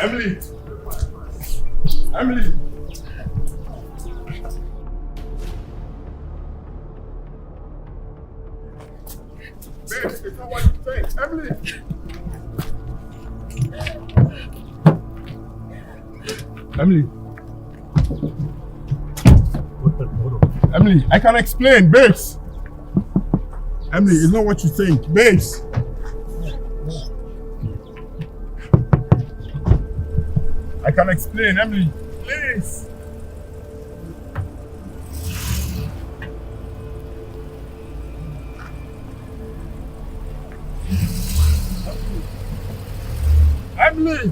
Emily! Emily! Babe, it's not what you think. Emily! Emily! Emily, I can explain, babes! Emily, it's not what you think, babes! I can explain, Emily, please! Emily!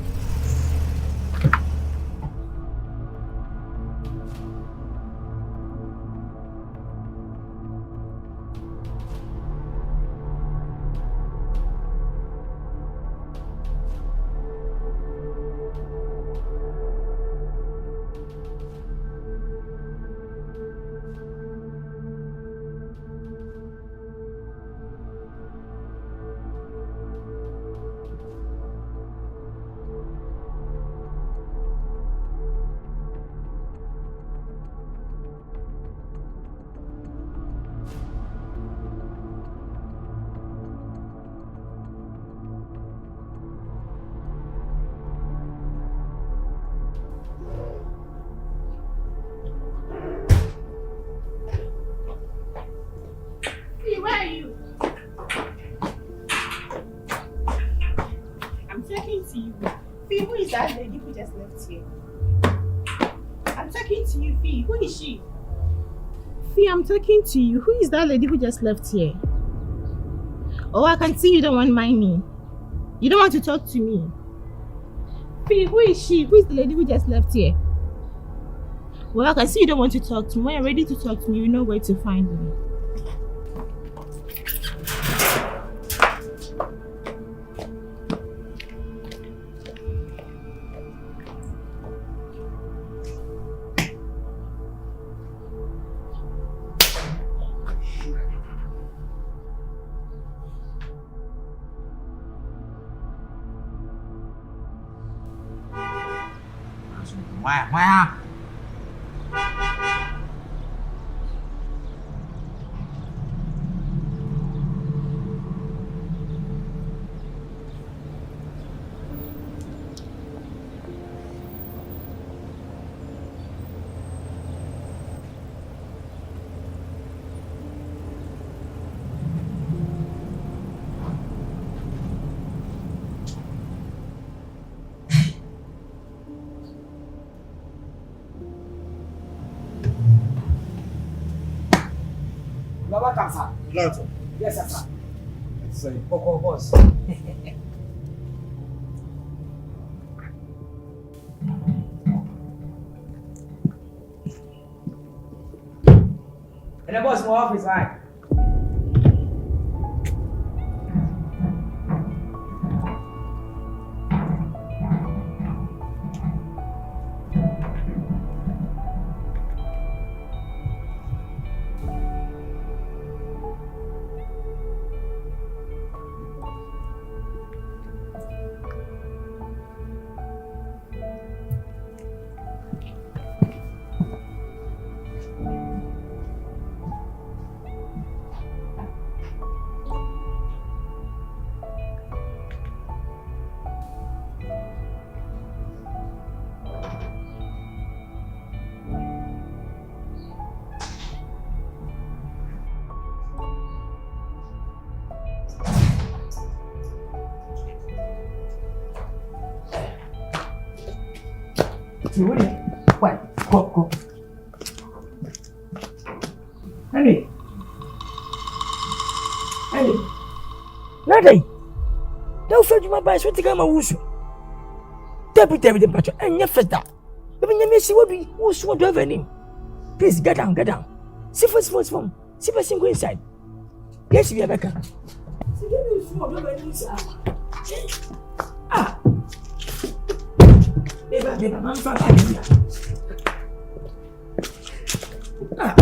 Where are you? I'm talking to you. Fee, who is that lady who just left here? I'm talking to you, Fee. Who is she? Fee, I'm talking to you. Who is that lady who just left here? Oh, I can see you don't want to mind me. You don't want to talk to me. Fee, who is she? Who is the lady who just left here? Well, I can see you don't want to talk to me. When you're ready to talk to me, you know where to find me. Ngoài à? Later. Yes, sir. Let's say. Coco boss. And the boss, my office, right? What? Go. Henry. Nada. Não foi de uma baixa, eu te gama uso. Tempo de pacho, and your feta. Even your missy will be who's what over him. Please get down. See first phone. See person go inside. Yes, we are back. Ah. Baby, I'm fine. Ah.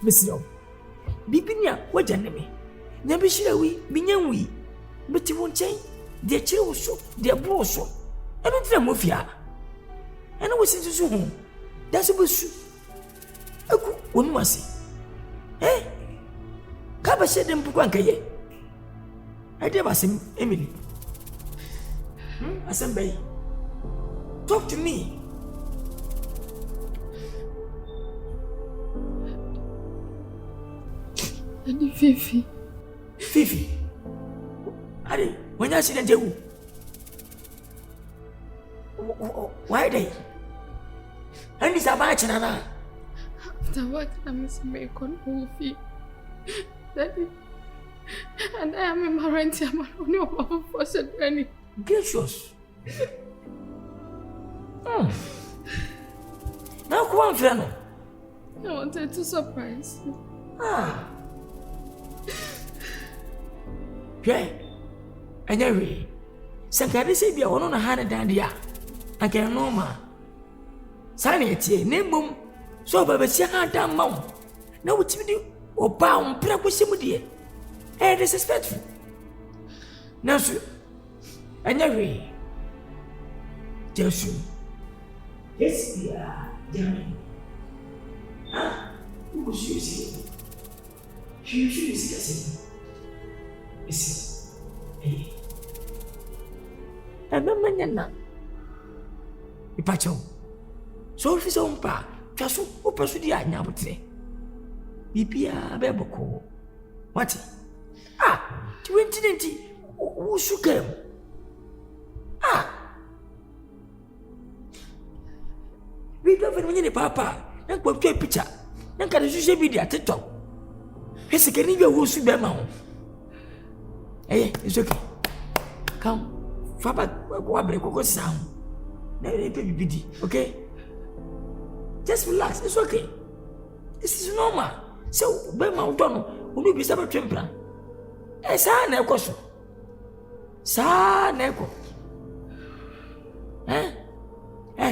Monsieur, Bibinia, what enemy? Never shall we, Binyan, but you won't change their chill so, their bro so. I don't think of ya. And I was into so home. That's a bush. A good one was it. Eh? Kaba said them Pukankaye. I never seen Emily. Assembly. Talk to me. Ani Fifi. Adi, when I see the devil. Why they? And it's a batch and After what I'm missing Wolfie. Daddy. And I am in my rent. I'm only over for any. Gracious. Now come on, Fiano. I wanted to surprise you. Okay. Anyway, Sankari said you are on a hand down there. I can know ma. Sanity, name boom. So, Baba Siaka down mount. Now, what you do? Or bound, pray with somebody. Eh, disrespectful. Now, sir. Anyway, Joshua. Yes, dear, Jeremy. Who was using? She is guessing. Hey. And the man, Ipacho. So if his own pa, Casu, or pursue the eye now, Bipia Beboko. What? 2020. Who shook him? We don't have any papa. And go to a picture. And can you be the TikTok? Yes, I can even go to the mount. Hey, it's okay. Come, Faba, go sound. Baby, okay? Just relax, it's okay. This is normal. So, by my don't will be separate temper. Eh, Neko. Neko.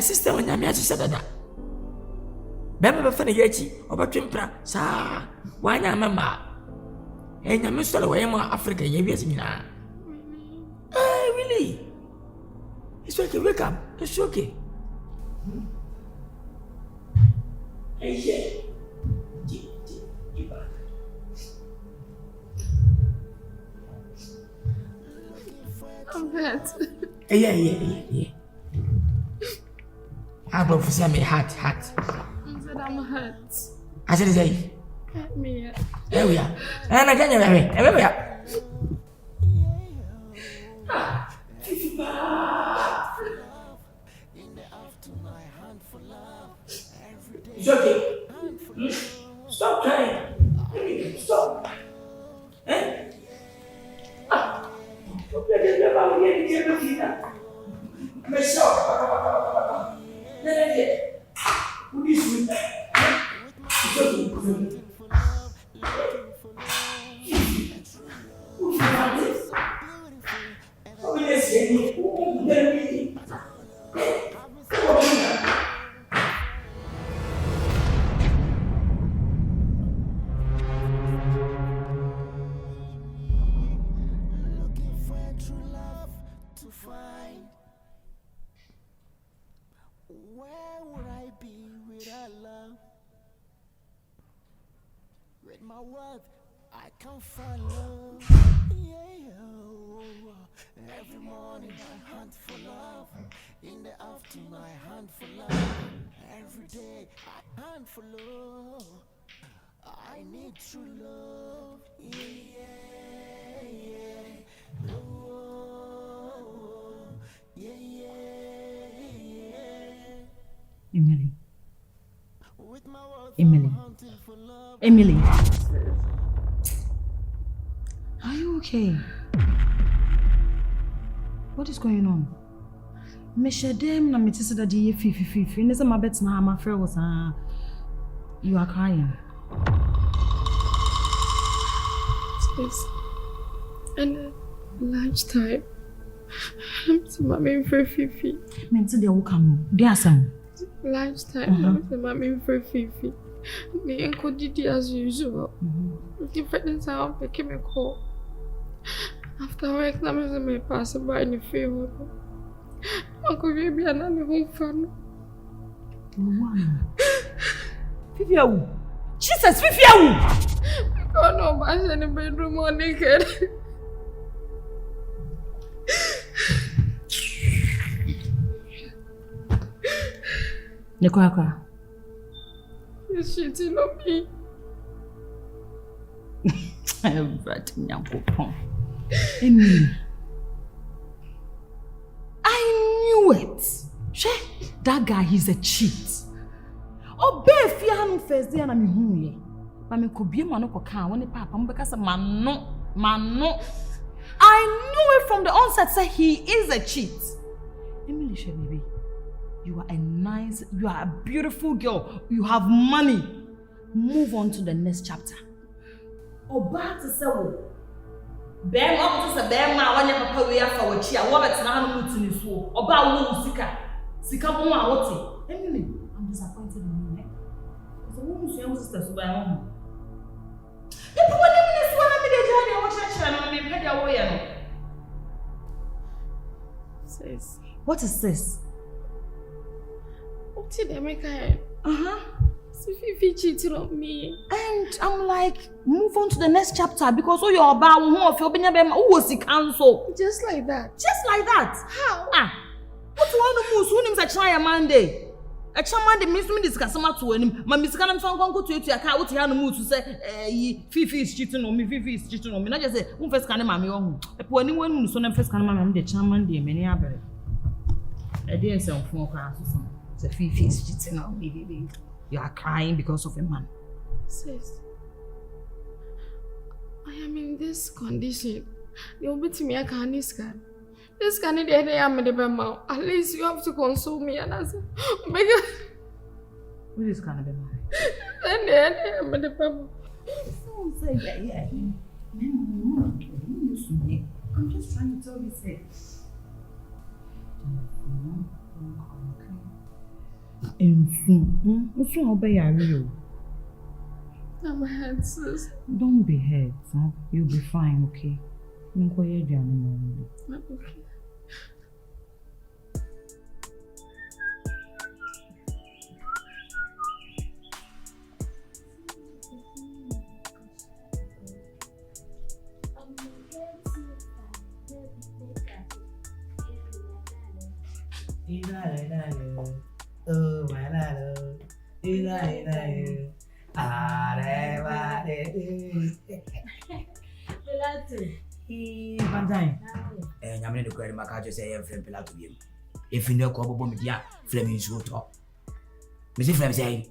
Sister, when I'm here to say that. Bema funny yachi, or temper, sa, why not, mamma? And I'm Mr. Wayma Africa, yes, really? It's okay, wake up, it's okay. Hey, yeah. I'm hurt. Yeah. How about for some hat? I said I'm hurt. I said, say, Hurt me. here we are. And I can't remember. We are. It's okay. Stop crying. Stop. Eh? Where would I be without love? With my worth, I can't find love. Yeah. Every morning I hunt for love. In the afternoon I hunt for love. Every day I hunt for love. I need true love. Yeah. Oh, yeah. Emily. Are you okay? What is going on? Meshadem na metisa da die fifi. Nesa mabet na my friend was you are crying. Yes. And lunchtime. I'm to mommy for Fifi. Mensa de welcome. Dear son. Lunchtime. I'm to mommy for Fifi. The uncle did as usual. The friends are making a call. After work, I'm going to pass by in the field. Uncle will be another home fun. Fifi, Jesus, Fifi! I can't know about any bedroom or naked. Nekwa. He's cheating on me. Emily. I knew it. That guy, he's a cheat. Obey if you have first day and I'm here. But me could be a man who can't when the papa because man no. I knew it from the onset. Say he is a cheat. Emily, baby, you are a beautiful girl. You have money. Move on to the next chapter. Oba to say wo. Bear up to say bear ma when your papa we are for chi. I want to na no mutu ni so. Oba wo sika. Sika mo a wote. Emily, I'm disappointed in you. So who is your sister so by home? If you want to one of me dey journey I watch church and me pay their way no. Sis. What is this? What did they make her? So Fifi cheated on me. And I'm like, move on to the next chapter because all your about who was the council? Just like that. Just like that. How? What one of who names a try a Monday? A Monday means me discuss some to him. My Miss Cannon found go to your car with your mood to say, Fifi is cheating on me, Fifi is cheating on me. Not just say, who first can mammy on. A poor anyone who son first can mammy the charm day, many other. I didn't say on 4 classes. The Fifi is cheating on me, baby. You are crying because of a man. Sis, I am in this condition. You'll be to me a candy scan. This candy day I am in the Bema. At least you have to console me and answer. Who is kind of a man? Then I am in the Bema. Don't say that yet. I'm just trying to tell you, say. Soon obey you. I'm hurt, sis. Don't be hurt, huh? You'll be fine, okay? Okay. Valentine. I'm in the credit market to say, friend Pilato. If you know Cobo Media, Fleming should talk. Mr. Flem say,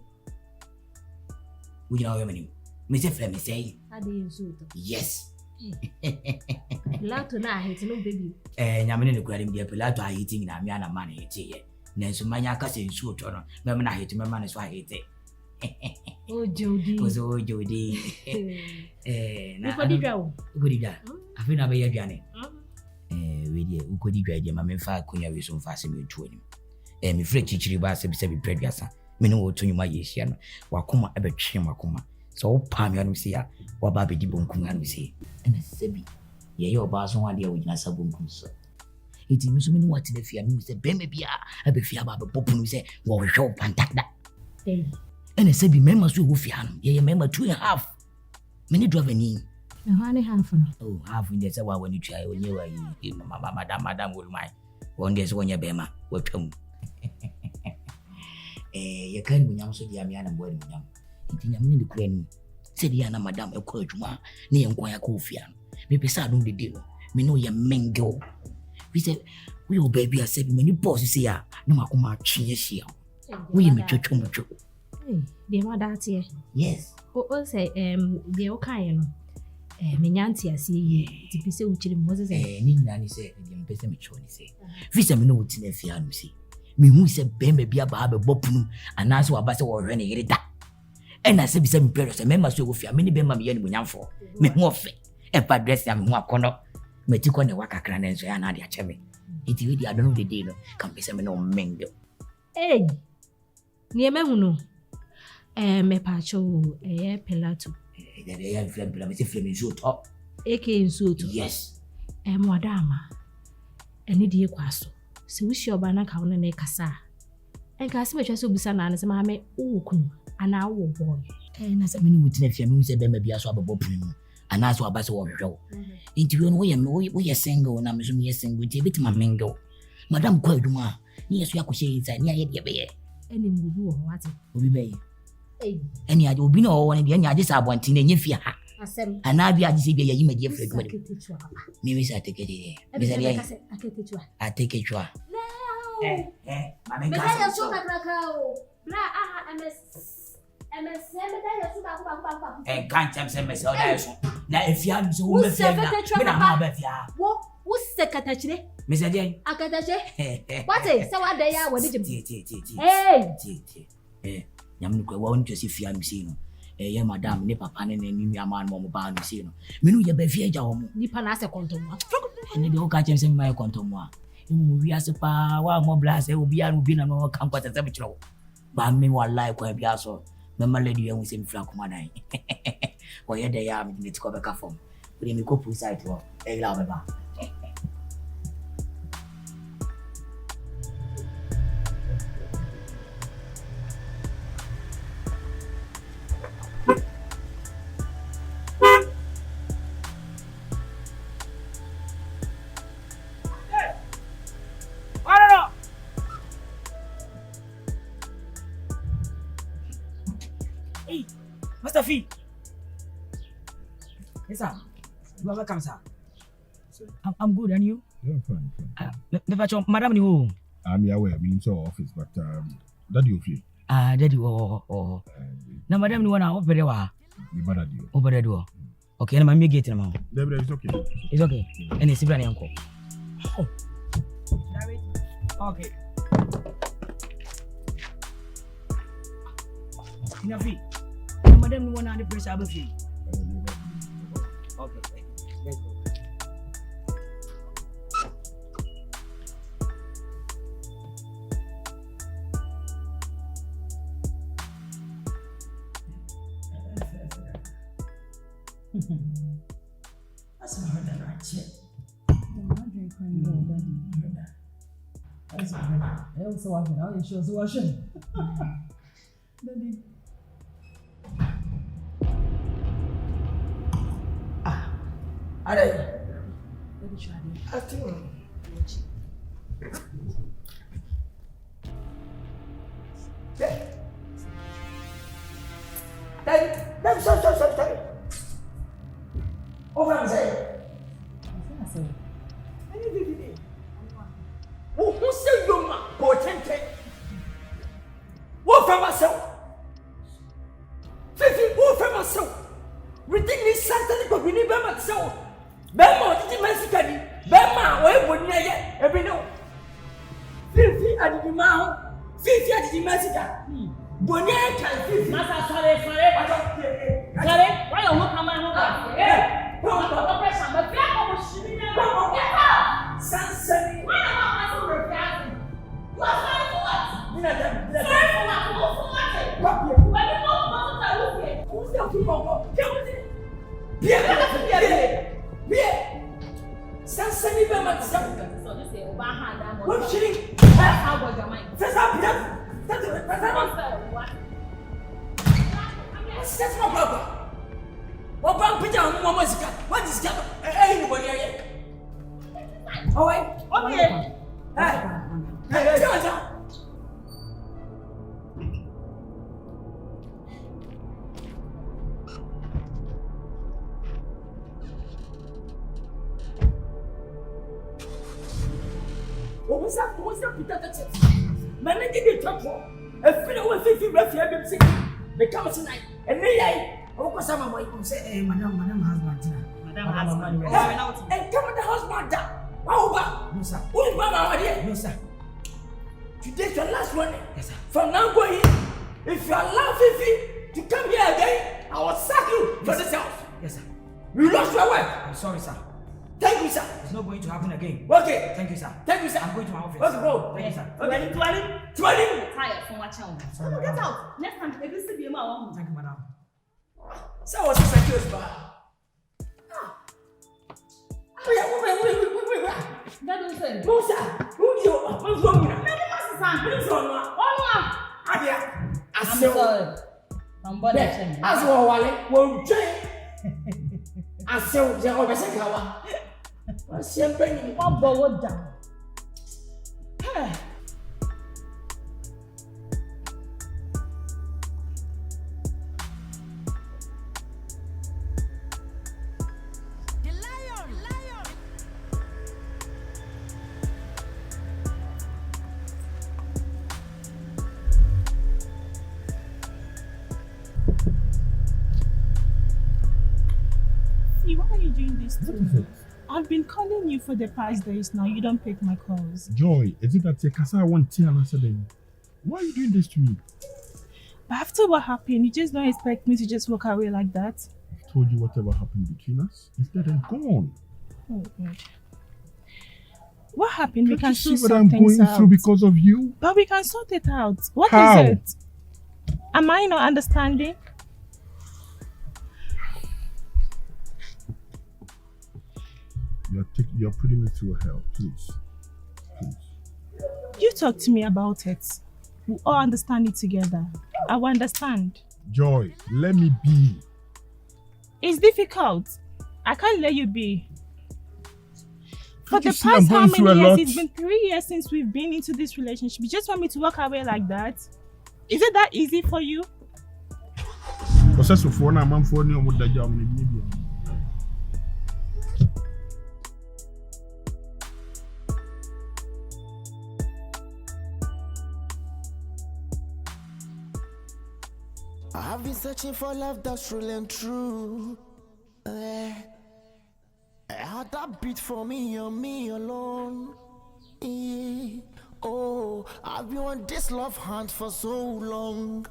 we know your name. Mr. Flem say, I didn't suit. Yes. Pilato now hates no baby. I'm in the credit media Pilato eating in Amiana money. Nancy Mania Cassin shoot on. Mamma, I hate my man is why I hate it. Oh, Jody. Was all Jody. Nobody go. Good. I feel never yet, Johnny. Really, who could you grade my fire Kunya with some fascinating to him? Me French teacher was a seven previous. Me know to you my Yesian, Wakuma ever trim Wakuma. So, Pamian see ya, or Baby Dibunkungan see. And a Sebi, ye, your boss one idea with Nasa Bunkunso. It is me what the fear means, a baby, I be fear about Popun say, what we show Pantata. And a Sebi members who fian, ye member 2.5. Many drive in. Honey, half. Oh, half in the Sawa when you try when you are in Madame will mind. One day's when you're Bema, what home. You can't be young, so the Amiana boy. It in a minute, the queen said, Yana, Madame, a coach, near Quia Kofian. Maybe Sadum the deal. Me know your mango. We said, we will baby, I said, many bosses here, no Makuma Chinya. We may church home. Hey, dear, my daddy. Yes. Oh, say, the Okayan. Menyanti, I see, to be so which Moses Nina said, the ambassador say. Visa me no tin fianu see. Me who said Bembe be about Bopunu, and answer a bass or renegade that. And I said, be some period, a member so with your mini Bemma Yan for me more fit. If I dress them more corner, me took on a waka cran and so I had a cherry. It really, I don't know the deal, can be some no mango. Hey, near Memuno, me pacho, a Pilato. They have Fleming shoot up. A.K. Suit. Yes. Madama. And it dear quasso. So wish your banner count and a cassa. And Casimir so be son and as mamma, oh, and our boy. And as a minute, if you music, then maybe I saw a boprim, and as well as a show. Into your way, we are single, and I'm assuming with a bit my mango. Madame Kwadwo, yes, we are saying, near your bear. And in Bubu, what? Will be. And I will be no one again. I just have one thing in your fear. And I be at the CBA, you may give it. Maybe I take it. I take it. And can't tell myself. Now, if you have so much, what's secretary? Miss Jane, I got that. What is so what they are? What did you hey? Yamuka won't just if you am seen. Eh, madam, ne papa and your man, Mamma Bansino. Minu ya befia jam, Nipanasa Contomo. And the old catches in my contomo. We are super, one more blast, will be and been no camp at the temperature. But me one like where Biaso, Mamma Lady and with him flank one eye. Or yet they are in the cover form. But in the couple side to a lava. Master Fee. Yes, sir. You are welcome, sir. I'm good, and you? Yeah, fine. Madam, you? I'm here, I'm in your office, but Daddy, you feel? Daddy, oh. Now, Madam, you want to open the door? Open the door. Okay, and I'm getting them out. It's okay. It's okay. And it's very uncle. Oh. Okay. Nafi. Madam, you want to press above you? Okay, let's go. That's not that right shit. That's not I also want to know you show washing. Daddy. Ada. Daddy Shadi. Atu. Daddy. Sorry. Over and say. Who said you ma potent? What from myself? Fifi, who from myself? Within this Saturday, but we need myself. Bema, did you message? Bema, where would you get? Every no. Fifi, I did you Fifi, I did you message? Bonnet can Fifi. Sorry. Why you look at my home? Yeah. Operation, but we are going to get out. Sunset. Why am I so refractory? You are sorry for what? Sorry for what? When you want to look here, who's the people? Bien. Sunset, you better something. So this is over hand. What shilling? How was your mind? That's my brother. What about Peter? What is that? Anybody here? Oh, wait. Okay. Hey, Johnson. What's that, Peter? Man, I did talk for. A fellow with 50 refugees become tonight. And they are some of my say, Madam husband. And come with the husband. Oh, no, sir. Who's my idea? No, sir. Today's your last one. Yes, sir. From now going, if you allow Fifi to come here again, I will sack you for this house. Yes, sir. You lost your wife. I'm sorry, sir. Thank you, sir. It's not going to happen again. Okay. Thank you, sir. I'm going to my office. Okay, go. Thank you, sir. Okay. 20. Tired from watching. So get out. Next time, if you see me, Mama. Thank you, madam. So what's the security bar? Wait. That don't say. No, sir. Who's wrong with that? I'm sorry. I'm body shaming. As well, won't change. I said, "You're always a coward." I said, "Bring one bowl down." Why are you doing this to me? I've been calling you for the past days now. You don't pick my calls. Joy, is it that Nkansah won't tell us then? Why are you doing this to me? But after what happened, you just don't expect me to just walk away like that? I've told you whatever happened between us. Instead, I'm gone. Oh, God. What happened? Can't we can you see sort what I'm things going out. through because of you? But we can sort it out. What How? is it? Am I not understanding? You're putting me through hell, please. You talk to me about it. We all understand it together. I will understand. Joy, let me be. It's difficult. I can't let you be. For the you see I'm past how going through many a years? lot? It's been 3 years since we've been into this relationship. You just want me to walk away like that? Is it that easy for you? I've been searching for love that's real and true. Had that beat for me and me alone. Oh, I've been on this love hunt for so long.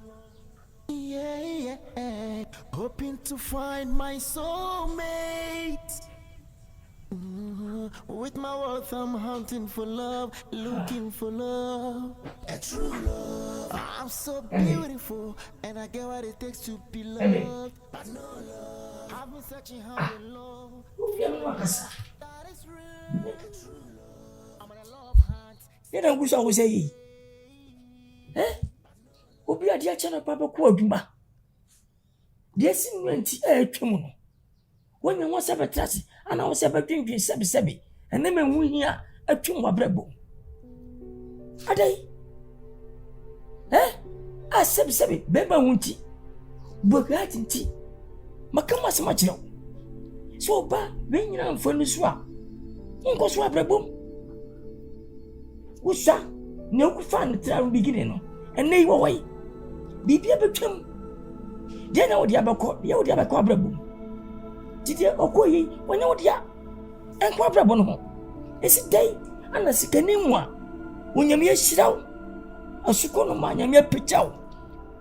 Hoping to find my soulmate. With my worth, I'm hunting for love, looking for love. A true love. I'm so beautiful, and I get what it takes to be loved. But no love. I've been searching hard for love. That is real. True love. I'm on a love hunt. You know what I was saying? Obi adi achana papa ko adwuma. De sinwenti atwem. When you want to have a trust, and I was ever drinking sebi, and then when we hear a tune of brebo. Are they? I sebi, Beba Wunti, Bogatin tea, Makama sama chiro. So ba when you am fonu so a. Unko so abrabom. Usa ne ku fa ne tra beginning no. Ene wo wai. Bibia betwam. Dia na wo dia bekọ, dia wo dia bekọ abrabom. Titi okoyi, wonya wo dia. Enko abrabom no ho. Esi dai ana sikani mu a. Wonyam ye hiraw. Asuko no ma nyam ye pechaw.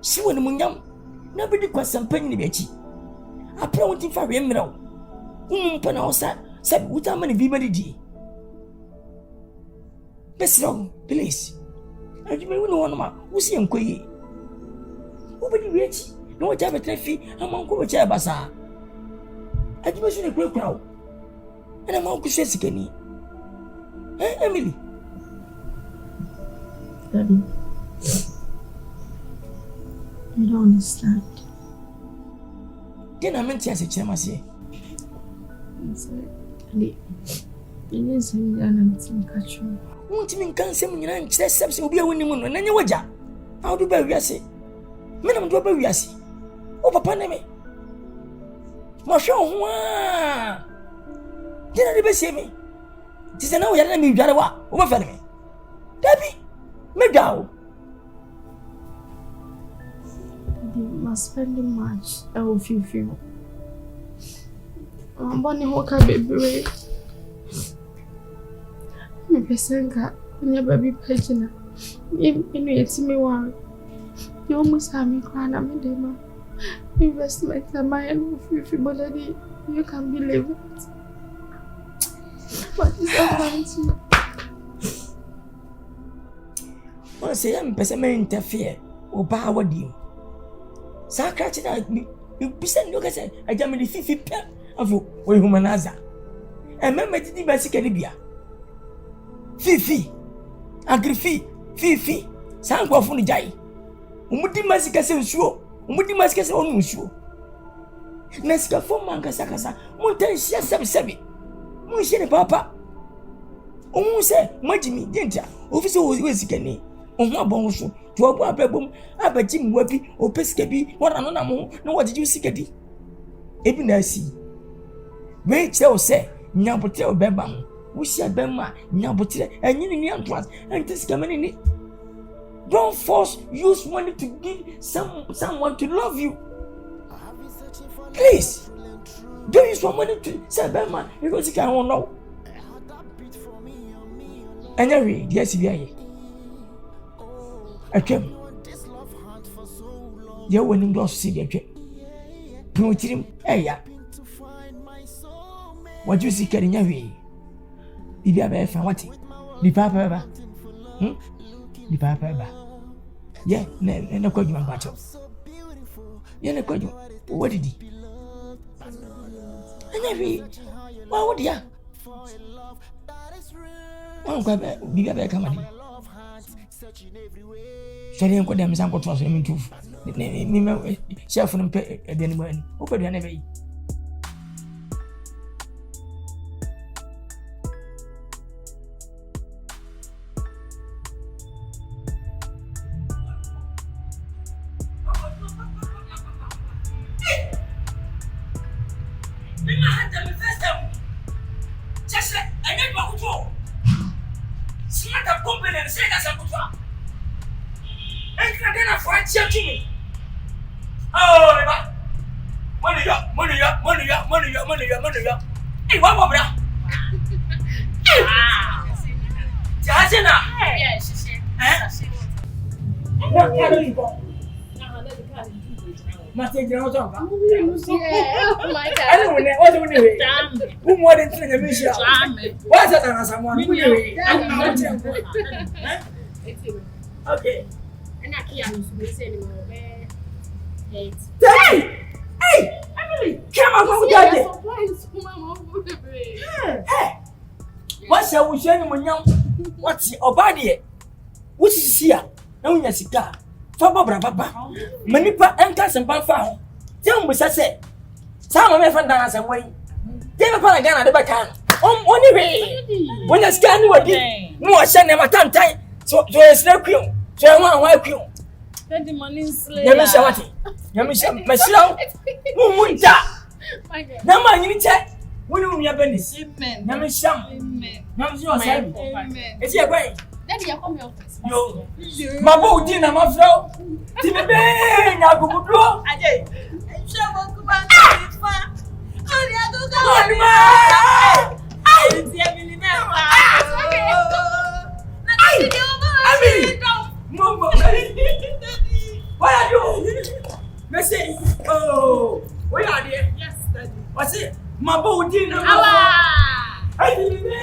Si woni munyam. Na bidi kwasampanyi ni bechi. Apra wonti fa we mraw. Umpa na osa. Sabi uta mani biba di. Besro, please. Ajime woni wono ma, usi enkoyi. Ubidi wechi. No jabe trefi, amanko bo cha basa. Ajime so ne kwekwa. Ana ma ku sikani. Emily. Daddy, I don't understand. Then I meant to say, Chemasi. Daddy, you need some young catch you. Won't you mean Nkansah and steps will be a winning moon and any wager? How do we say? Minimum do we see? Oh, Papa, me. Mashaw, did I ever see me? Tis an hour and me, Jarawa, over me. Debbie, me go. You must spend much. I will feel. I'm born in Hoka baby. Me pesenga, when baby pagina. You it's me one. You almost have me crying at me, Dema. Investment and my own free body. You can believe it. What is happening? I say, I'm person may interfere or power deal. Sacrat, you present look at I jam the 50 pen of humanizer. And remember to the basic Arabia. Fifi, Agrifi, Fifi, Sanqua from the Jai. Umudi Masicas and Shuo, Umudi Mascas on Mushu. Nesca for Mancasacasa, Montan Sabi, Monsieur Papa. Say, Majimi, Denta, officer was Wezzy. On my bones, to a babum, a Jim Webby, or Pescabi, what another more, no, what did you see? Even I see. May tell say, Napotel Bebam, we see a Bema, Napotel, and you Antoine, and this coming. Don't force, use money to give someone to love you. Please, don't use your money to say Bema, because you can't know. And I read, yes, we I came. You wouldn't go see the trip. Put him, yeah. What you see, carrying away? Did you ever find what? The papa ever? The papa ever? Yeah, no, call you my battle. Yeah, no, call you. What did he? And every. What would ya? Oh, God, be a comedy. Sharing with them, some control him too. Chef and pay at the end. Open the enemy. Hey, what about that? Jazina! Yeah, she what can you go? Nothing else. Oh my God. I don't know what to do. Damn. Who more than 3 mission? What's that? Someone. Okay. And I can't say anymore. Hey! Hey! Emily! Come on, go get it! Hey! What's your wish? What's your body? Which is here? No, yes, it got. Fabra, Papa. Manipa Nkansah and Banfa. Tell me, say. Some of my friends dance away. They have a gun at the back. Only way. When I scan you again, no, I send them a time. So it's no crew. So I want to crew. The money is slain. Yamisha, Yamisha, Messiah. Munta. My God. Na ma nyini che. Woni unya benis. Amen. Na me sham. Amen. Na me so say. Amen. Eti e gwen. Daddy, you come here first. Yo. Mabo udi na mafro. Ti me be na gugudo. Aje. Show mo kuma fa. Ori agogo. Onima. Ai, ti Emily me fa. Na ti di omo. Emily. Mama. Daddy. What are you? Messi. Oh. Where are they? Yes, Daddy. What's it? Mabo udi na Awa. mafro. Ai ti me.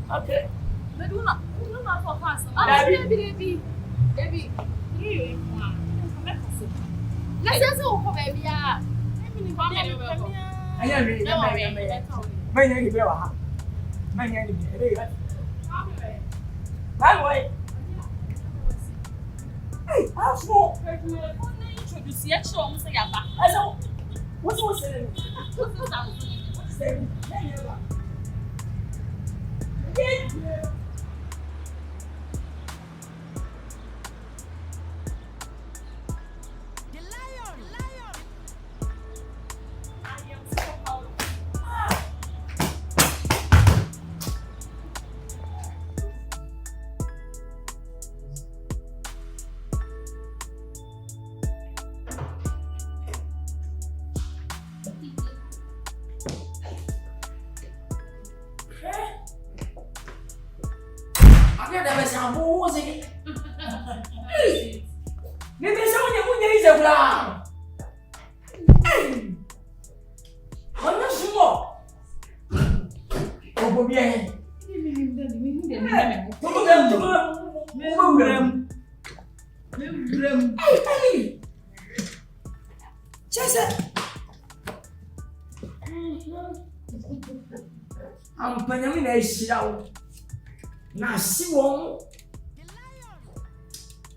Okay. But do not for fast. Baby. Let's just go for baby. Yeah. I am ready. My name is Bella. My name is Bella. By the way. Hey, how small? Introduce you. Show almost like a back. I know. What's saying? What's saying? I'm Benjamin Ashdown. Now, see one.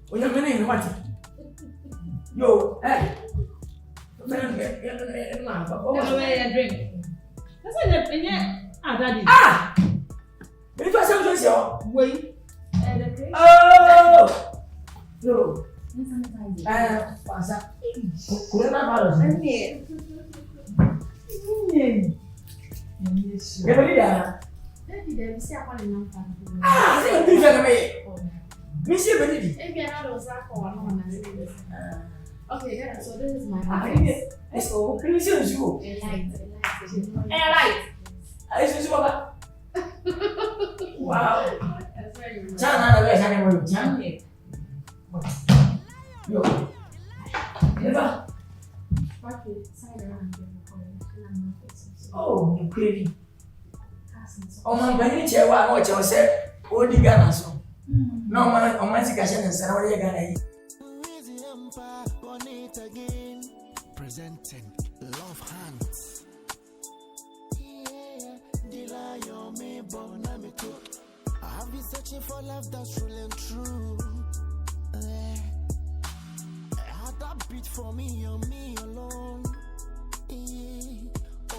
When you're winning, what? Yo, hey. drink. That's why Daddy. Ah! If I say so, Wait. Oh! No. What's up? Ah, c'est une fille. Monsieur Benidi. Okay, so this is my house. Let's go. Can you see the shoe? Light. I see you, Papa. Wow. That's very good. Chana, the best animal. Chana. Yo. Never. Oh, you crazy. Oh, my baby, chair, what you said, all the Ghana song. No man, on my discussion and Sarah Ghana. Weezy Empire, on it again. Presenting Love Hands. Yeah, delay on me, born me too. I've been searching for love that's real and true. I had that beat for me and me alone.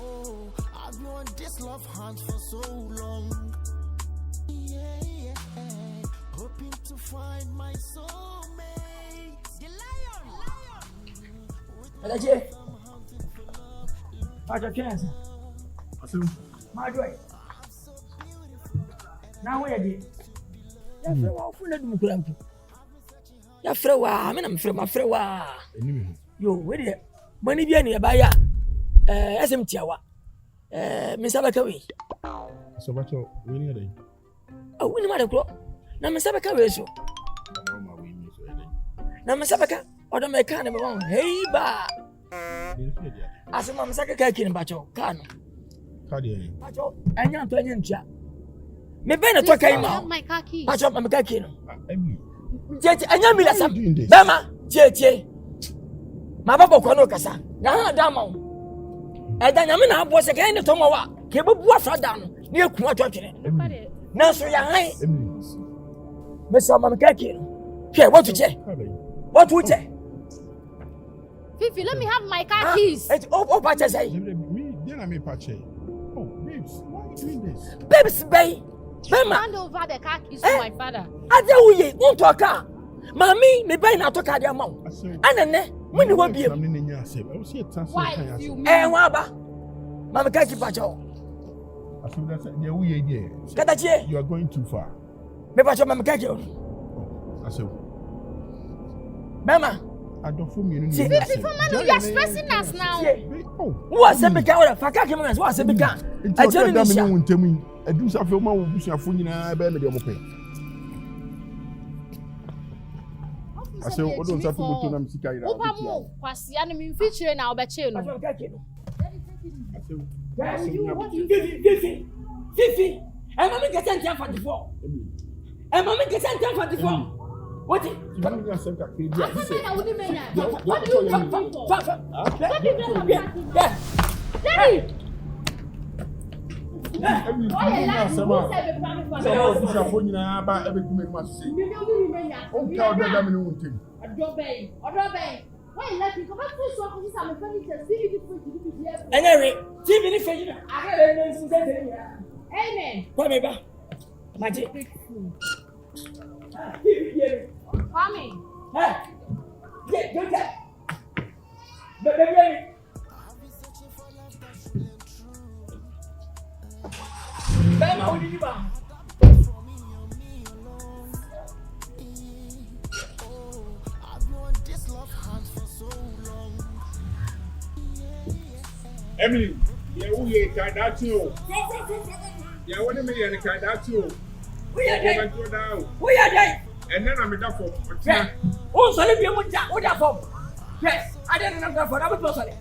Oh, I've been on this love hunt for so long. Yeah, hoping to find my soulmate. The lion. Hello, what's your chance? My joy. Now where did you? Ya frewa, me na me frɛ ma frewa. Yo, we de mani bia ne ba ya. SM tiawa. Me sabaka we. So what you winning day? Oh, we ni ma de kro. Na me sabaka we so. Na me sabaka, odo me ka ne me won. Hey ba. Asema me sabaka ka kini ba cho, ka no. Ka de. Ba cho, anya to anya ntua. Me be na to kai ma. Ba cho me ka kini. Jeje anya mi la sam. Bema, jeje. Ma baba ko no kasa. Na ha da ma. Eda nyame na abo se kan ne to mawa. Ke bebu afada no. Ne eku atwatwene. Na so ya han. Mesa mama kake. Here, what to check? What to check? Fifi, let me have my car keys. Oh, Pacha say. Me, then I may Pacha. Oh, babes, why are you doing this? Babes, babe. Mama. Hand over the car keys to my father. Ade uye, won't car. Mami, me buy na to car dia maw. Anene, money won't be. I will see a chance. Why you mean? Waba. Mama kake Pacha. I feel that's the uye there. Katache. You are going too far. Me Pacha mama kake. I said, Mama. I don't feel me. Fifi, you are stressing us now. Who has said began with a fakaki man? Who has said began? I tell you, I do something more with your phone in a baby. I said, what don't have to go to them? Opa kwasi ani mi feature na obeche no. Fifi. And mommy get 1044. And mommy get 1044. What is it? What do you Kwame. Hey. Get. Baby. Bema ulijiba. Emily, yeah, we can that you. Yeah, what do you mean? Can that you? We are there. We are there. And then I'm in that form. Yeah. Oh, sorry, we are with that form. Yes, I didn't know that for that was sorry.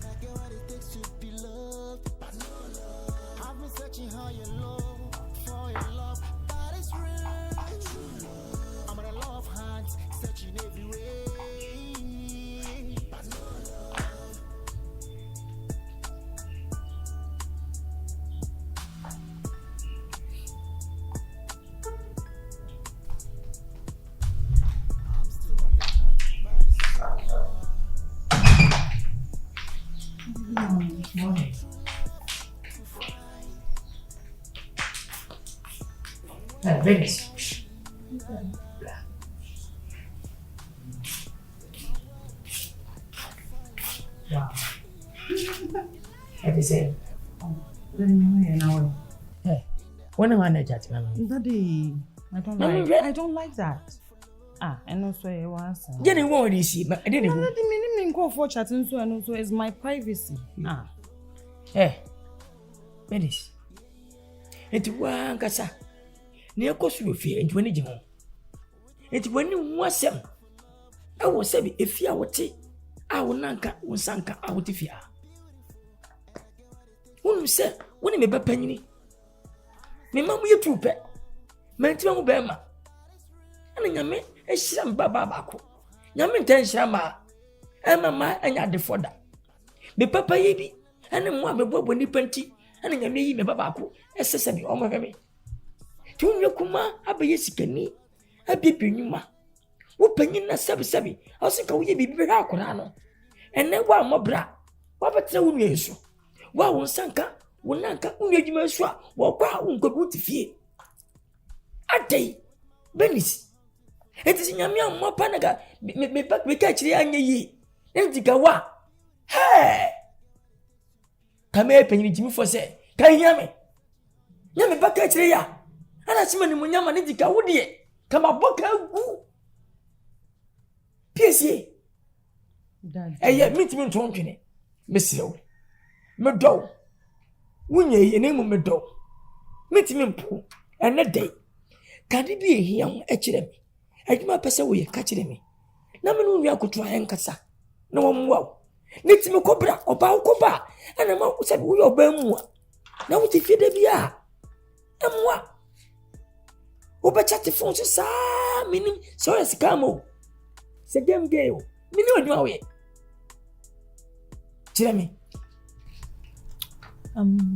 Venice. Wow. What is it? Hey, when am I chatting? Daddy, I don't like that. And also I was. Didn't want to see, but I didn't want to go for chatting so and also it's my privacy. Hey, Venice. It's one Nkansah. Near Kosu fear and 20 home. It's when you want some. I will say if you would take, I will nanka, will sanka, I would fear. Who said, when you may be penny? Me mamma, you true pet. Mental Bema. And Yame, a sham babaco. Yamin ten shama. And mamma, and ya defoda. Me papa yebi, and then one be when you penty, and then you me babaco, as sesame, oh my baby. Tunyo kuma abaye sikani abibi nyuma wo panyin na sabi asika wo ye bibi ha akora no enne wa mobra wa betre wo nyesu wa wo sanka wo nanka wo nyedwuma su a wo kwa wo nkobi utifie adai benis etisi nyame ammo panaga me ka kire anye yi endiga wa he kame panyin jimi fo se kan yame nyame baka kire ya ana sima ni munyama ni dika wudie kama boka gu piesie eye mitimi ntontwene mesrew medo wunye ye nemu medo mitimi mpo ene dey kade bi ehia ho ekire me adwuma pese wo ye ka kire me na me no nwa koto Nkansah na wo mwa nitimi kobra oba koba ana ma sabi wo oba mu na wo ti fide bia amwa Oba chat phone so sa minim sorry scamo. Se game gay o. Mini odwa we. Tira me.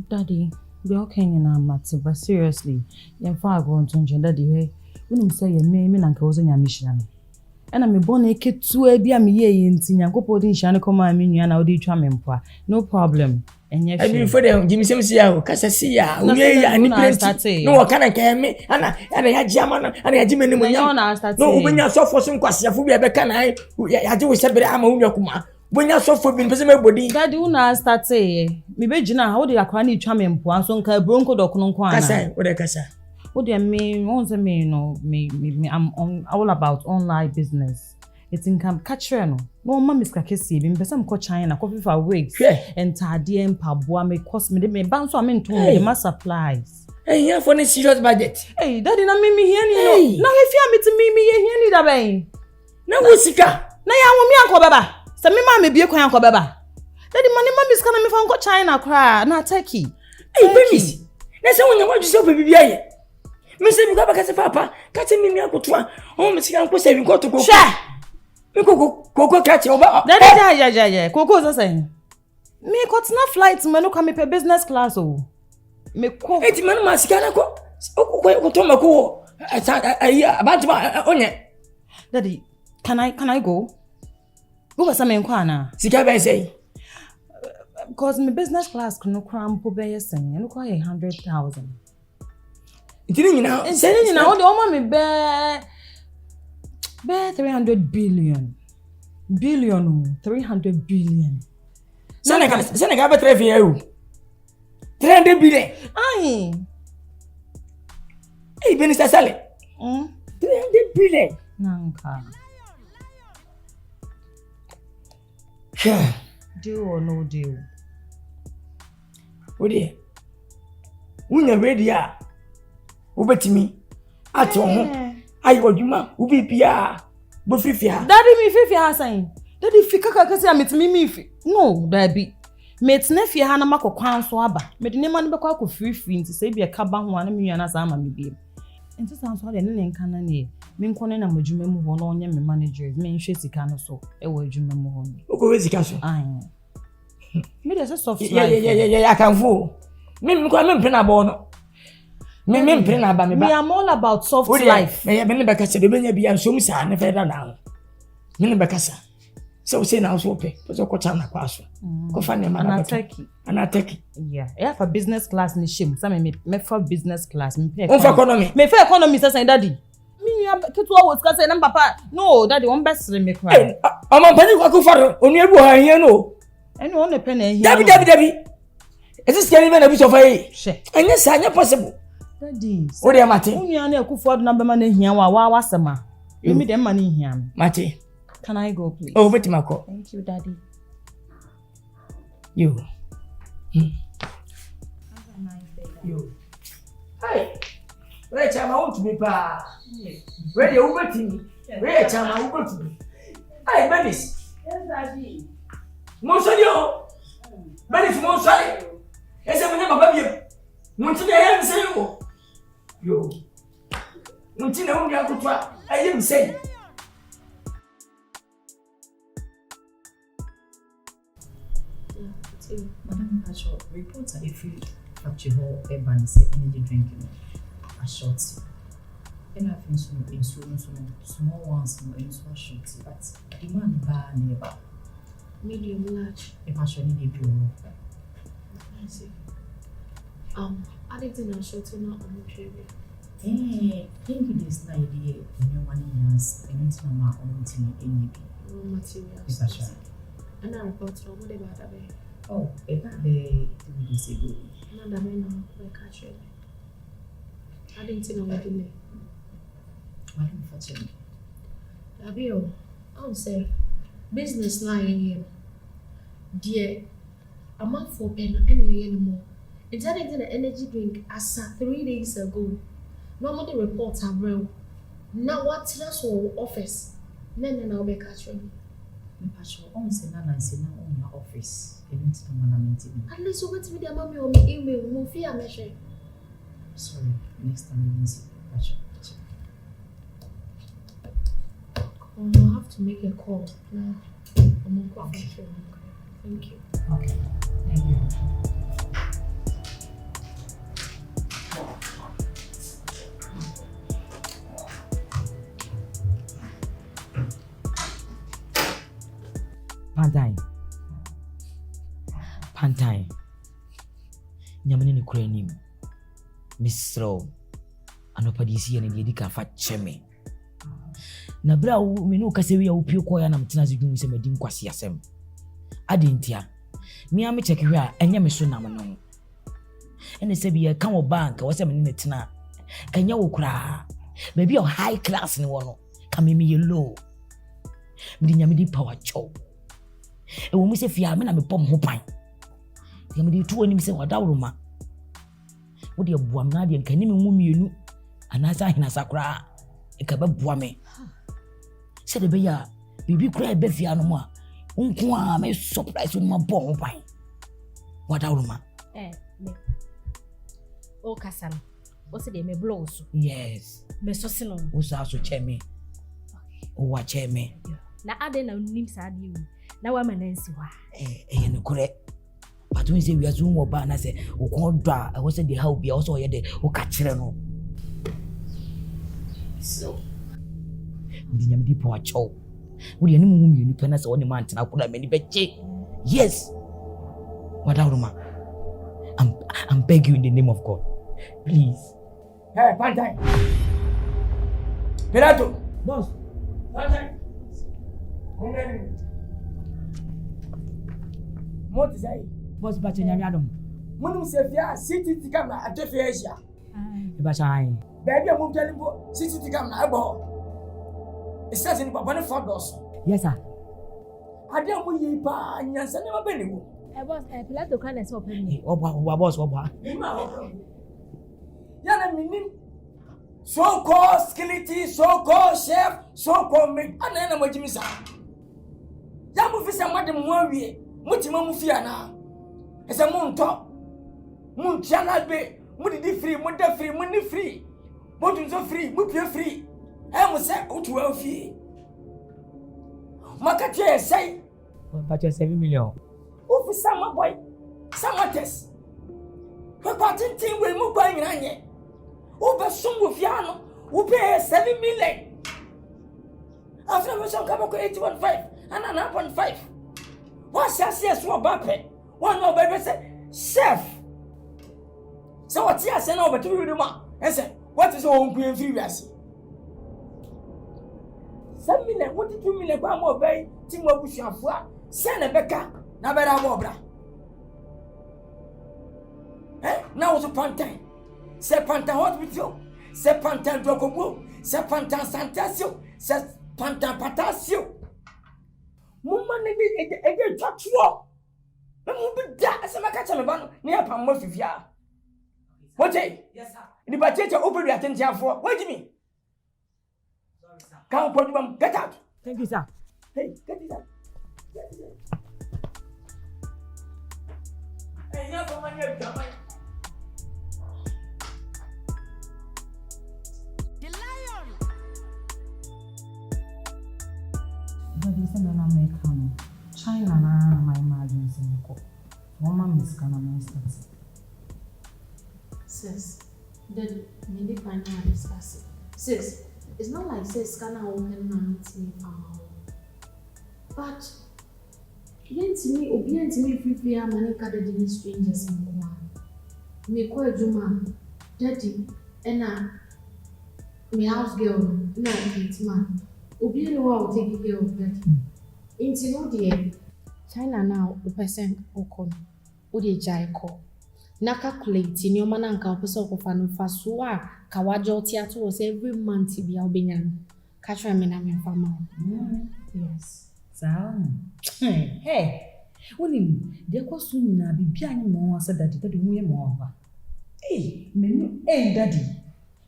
Daddy, we're okay in our matter, but seriously, you're far going to enjoy Daddy. Hey, we say you may mean and cause your mission. And I'm a bonnet kid to a dear me in Tina, go put in Shana come and mean you and I'll do charming. No problem. And yet, I mean, for them, Jimmy Sims, because I see ya, no, I can't care me, and I had German and I had Jimmy no, when you're so for some question, can I do with Sabra Amonakuma. When you're so for being body, that do not start say, me Begina, how did I cry charming point, so Bronco Doc non Quasa, what I can say. What do you mean? Once I mean, no, me, I'm all about online business. It's income catcher. No, Mamma's Kakesi, been some coach China, coffee for weeks, and Tadian Pabua may cost me the bounce I'm into the mass supplies. Hey, yeah, for a serious budget. Hey, that didn't mean me here. Now, if you are me to meet me here, need a bay. No, Wissika. Now, I want me, Uncle Baba. Some mammy be a coin, Uncle Baba. Daddy, money, Mammy's coming me from China, cry, not turkey. Hey, baby, that's how you want to show baby. Mr. Mugabe kasi papa, kati mimi akutwa. Oh, msika nko save nko to go. Sha. Koko kati oba. Yeah. Koko sasa. Me ko tina flight me no come pe business class o. Me ko. Eti man masika na ko. Ko to me ko. About onye. Daddy, can I go? Go basa me nko ana. Sika be say. Because my business class no cram po be yesen. No ko 100,000. Sending now, the woman me bear 300 billion. 300 billion. Senegal better for you. 300 billion. Aye. Hey, Minister Sally. 300 billion. Nanka. Deal or no deal? Oh dear. When you're ready, Ubetimi at home. I would you ma, Ubipia, Bufifia. Daddy, me Fifia saying. Daddy, Fika can say I'm me. No, Daddy. Mates nephew Hanamako Kwan Swaba. Made no man back free to say be a cabin 1 million as I'm a baby. And to sound what an incanane. Mean Conan and Mujumemo on your managers, main shitty can so. A word you memo. Who is the castle? I made a soft. Yeah, I can fool. Mim Penabon. Me I'm all about soft life. Me have been back to the Benya and so sa never now. Minibacasa. So say now so pay. But so cochana kwaso. Go find a man and yeah. I have a business class in shame. Some me for business class. Me for economy. Me for economy say daddy. Me ketu was ka say papa. No, daddy one best me cry. I'm pay go for oni ebu ha here no. Any one pen here. Debbie. Is this scary man a bit of a share? And yes, I possible. Daddy, what are Mate? Only I could afford number money here. Wow, summer. You me them money here. Mate, can I go, please? Oh, wait, Marco. Thank you, Daddy. You. Have a nice day. You. Hey, where am I want to be? Pa. Where you waiting? Where am I want to be? Hey, babies. Yes, Daddy. Monsoyo. Babies, Monsoyo. Yes, I'm never baby. Monsoyo, I am saying. Yo, Muntina only have to try. I didn't say. Madam Pacho, reports are if you factory hall urban's energy drinking a short. And I've been small ones in so short, but demand bar neighbor. Medium large. If I should need you. I see. I didn't know short enough on the tree. Hey, thank you this idea. No one else, and it's my own team in raw materials. And I report from what about that. Oh, about the 2 days ago. Another man, my catcher. I didn't know what to do. What am I fetching? Abio, I'll say business lying here. Dear, a month for pen anymore. It's adding the energy drink as 3 days ago. Normally reports are real. Now what's that so office? Then I'll be catching. Me patrol on say na say na on your office. Even to the meeting. At least you wait with your mommy or me email. No fear, measure. Sorry, next time we will see patrol. I'll have to make a call now. I'm going to go. Thank you. Okay. Thank you. Pantai. Nyamene ni kura nim. Misro. Anopa disi ene di ka fa cheme. Na bra wo me no kase wi a wo pie ko ya na mtena se dwum se madi nkwase asem. Ade ntia. Me am check hwe a enye me so na mo no. Ene se bi e ka wo bank wo se me ne tena. Kanya wo kura. Ba bi o high class ni wo no. Ka me low. Me nyame di power chow. E wo mu se fia me na me pom ho pan. Nyame di tu oni me se wadawroma. Wo de buam na de kan ni me mu mienu. Anasa hina sakura. E ka ba bua me. Se de be ya bibi kura e be fia no mo a. Unko a me surprise no ma bon ho pan. Wadawroma. Me. O kasam. O se de me blow so. Yes. Me so sino. O sa so cheme. O wa cheme. Na ade na nim sa ade wi. Na wa manansi wa. No kure. But when say we assume wo ba na say o kon do a wo say de how bia wo so ye de o ka kire no. So. Ndi nyam di po a chow. Wo de animu mu pe na say wo ne man tena koda mani beche. Yes. Wadawroma. I'm begging you in the name of God. Please. Hey, Pantai. Pirato. Boss. Pantai. What is that? Boss ba chenya miadom. Munum se fia CCTV camera atefe Asia. E ba shine. Baby am telling you CCTV camera abo. It says in papa ne for dos. Yes sir. Ade am yi pa nyansa ne mabeni wo. Boss, Pilato can us open me. Oba boss oba. Yana minim. So-called skeleton, so-called chef, so-called maid. Ana mo jimisa. Ya mu fisa madam mo wie. Mutima mu fia na. Ese mu nto. Mu ntiana be, mu di free, mu da free, mu ni free. Mu dunzo free, mu pie free. E mu se otu wa fie. Makati e say. But 7 million. O fi sama boy. Sama test. Papa tintin we mu gba nyina nye. O be sum wo fia no. O pay 7 million. After we some come 8.5 and 9.5. What's your swap bape? One no baby say, chef. So what's your say no but to the man? And say, what is all green free rasi? 7 million, what did 2 million kwa mo bay, Timo Bush and Fua, send a becca, na better mobra. Now was a pantai. Say pantai hot with you. Say pantai docobo. Say pantai santasio. Say pantai patasio. Mumma nigga again touch war. Mu be da as a catch me ban near Pam Mofia. What day? Yes, sir. The budget open your attention for. What do you mean? Sorry, sir. Can't put them. Get out. Thank you, sir. Hey, get it out. Get it out. Hey, yeah, come on here, come on. But this is an American. China na my emergency. Woman is gonna mess it. Sis, then maybe finally discuss it. Sis, it's not like sis can open and me but yen to me obedient to me free money carded in strangers in one. Me Kwadwo daddy and me house girl na man. Obi no wa take care of that. Inti no dey China now the person okon. O dey jai call. Na calculate ni o ma na nka o pese okofa no fa so a ka wajo tiato was every month bia obenya no. Ka try me na me fa ma. Yes. Hey. Unim, de kwaso nyina bibia anye mo asa daddy hu ye mo ba. Menu daddy.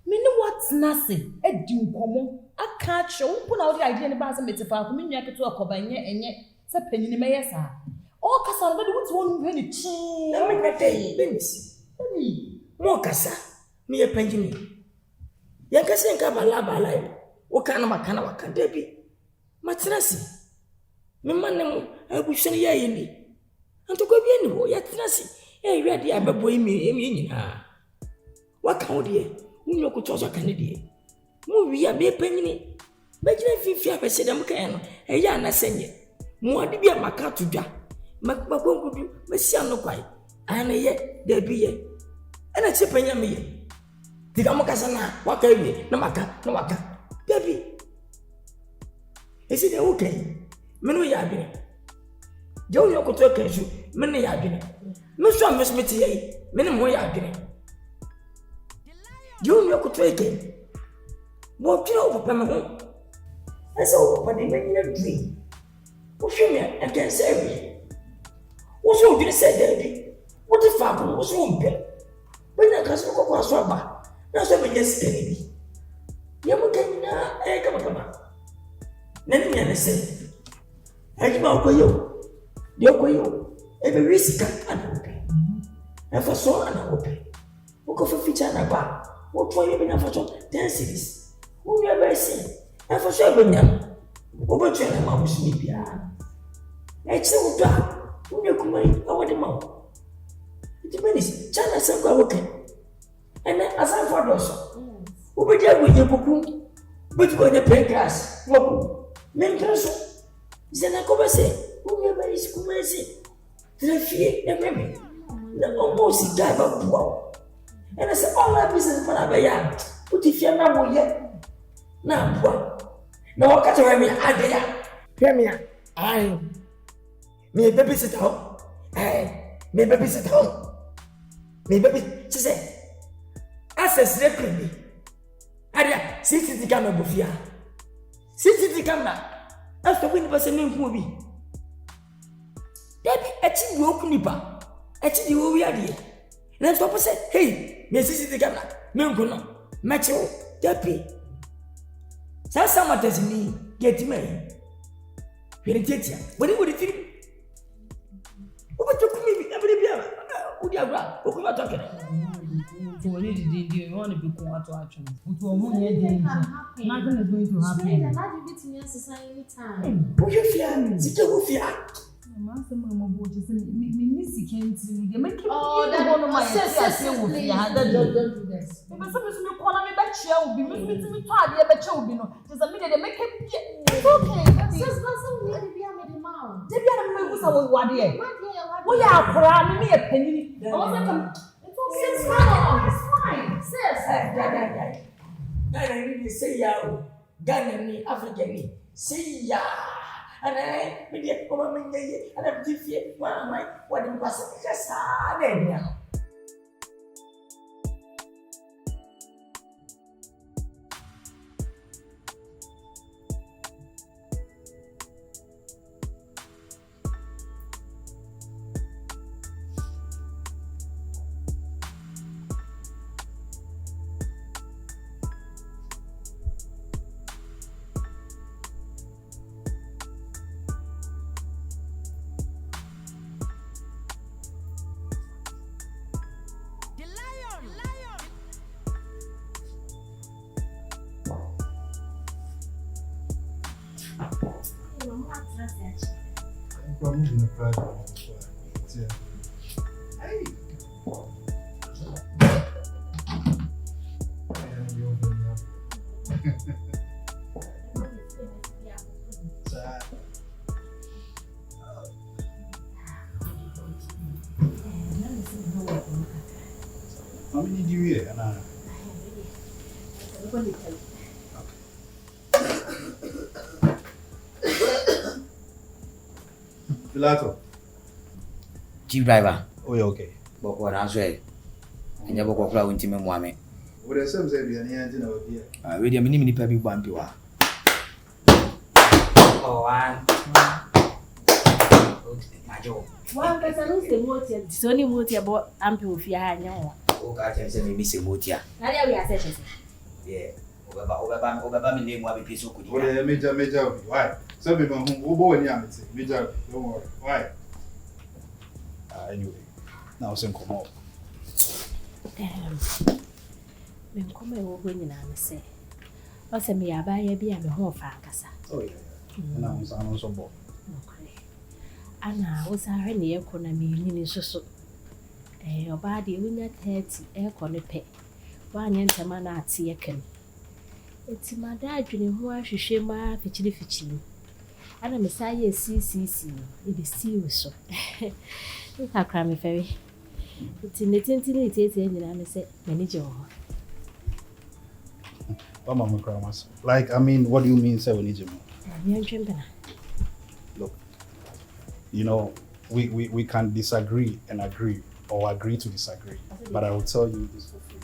Menu what nase edi nkomo aka che wo na wo idea ne ba sa metifa ko menua keto akoba enye se panyin me yesa. O kasa no de wuti wonu hwe ni chi. Na me dey bensi. Mo kasa me ye panyin. Ya kasa nka bala wo kana makana wakanda bi. Matrasi. Me manem abuhwe ne ye ni. Antoko bi ani ho ya trasi. Wi de abebo emi nyina. Waka wo de unyo ko tozo kan de. Mu wi ya me panyini. Be gina fifi apese dem kan no. Ya na senye. Mo ade bi amaka to dwa. Makonkudu, mesia no kwai. Ana ye, de bi ye. Ana chepanya me ye. Diga mo kasa na, waka ewe, na maka. Baby. Esi de okay. Meno ya adwene. Je wo yokoto kansu, meno ya adwene. Me so amesmeti ye, meno mo ya adwene. Je wo yokoto eke. Mo tira o papa me ho. Esa o papa de menina dwi. Wo hwe me Nkansah wi. Wo so odwene se dabi. Wo te fa ko wo so mpe. Benya kaso ko kwa so aba. Na so be just baby. Yemu kenina kama. Nani nyane se. Ajima okoyo. Yokoyo. Ebe risika anaope. Efa so anaope. Uko fa feature na ba. Wo to yebe na fa so 10 series. Wo mi ebe se. Efa so ebe nya. Wo be twa na ma wo sini bia. Eche wo da. Wo ne kumai awade ma. It means China se kwa woke. Ene asan for doso. Wo be dia go yepoku. But go the play class. Wo Menkaso. Zena kobase. Unya bari sikumasi. Trafie na meme. Na almost die ba buo. And I say all that business para ba ya. Utifia na mo ye. Na buo. Na wakati wa mi ade ya. Premier. Ai. Me baby sit home. Me baby sit home. Me baby she say. Access replay. Adia, CCTV camera bofia. CCTV camera. After we never say name for me. Debbie, a chief woke nipa. A chief you we are here. And stop say, hey, me CCTV camera. Me no. Match you. Debbie. Sasa matters me. Get me. Penitetia. What do you think? What took me? Every beer. Who you are? Who are talking? So what did you want to be going to action? Nothing is going to happen. How do you get in your society time? Who you fear? Sit down, fear. Master Mama Boches and Missy can't see. You make Don't do this. But sometimes you call me back, she will be meeting me to but you will be no. There's a minute they make him. It's okay. Says nothing will be a made mouth. They be a member of what year. We are crying me a penny. It's okay. It's fine. Sis. Ghana ni say ya o. Ghana ni Africa ni say ya. Ana me dey ko ma me ye. Ana bi fie wa mai wa dem kwase. Kasa na nia. I'm moving the pride on. Yeah. Hey. Yeah, you open up. How many do you hear? Pilato. Chief driver. Oh, yeah, okay. Boko na so e. Anya boko kula wonti me moame. Wo dey say bi ani ante na obi e. We dey mini mini pa bi gbampi wa. Oh, one. Majo. One person who's the motive. It's only motive about ampi ofia ha nya ho. O ka che se me se motia. Na dia we assess. Yeah. Obaba me name wa be peso kudi. Wo dey major obi. Why? So be ma hu wo bo wani amete. Major, don't worry. Why? Anyway. Now send come up. Me nkoma e wo nyina me se. O se me abaya bi a me ho fa Nkansah. Oh yeah. Na mo sa no so bo. Okay. Ana wo sa hwe ne yeko na me nyini soso. Oba de wonya 30 eko ne pe. Wa anye ntama na ate yeken. Eti mada adwene ho ahwehwe ma fichiri. Ana me say yes, it is still so. You can cry me ferry. It's in the tinty, and I say, manager. Like, I mean, what do you mean, say we need you? Look, you know, we can disagree and agree, or agree to disagree. But I will tell you this for free.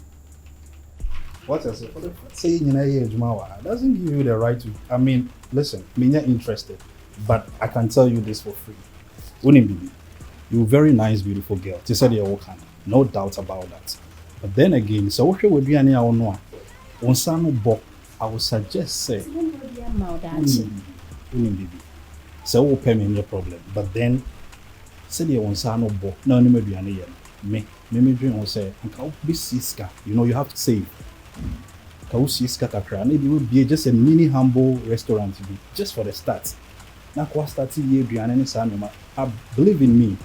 What else? Saying doesn't give you the right to. I mean, listen, me not interested, but I can tell you this for free. Unibibi, you're a very nice, beautiful girl. She said you're okay. No doubt about that. But then again, so what would be any or no? On Sano Bok, I would suggest say. Unibibi. So will pay me no problem. But then, say you on Sano Bok, no, no, maybe any year. Me drink or say, be siska. You know, you have to save. Maybe it would be just a mini humble restaurant to be just for the start. Now, I believe in me.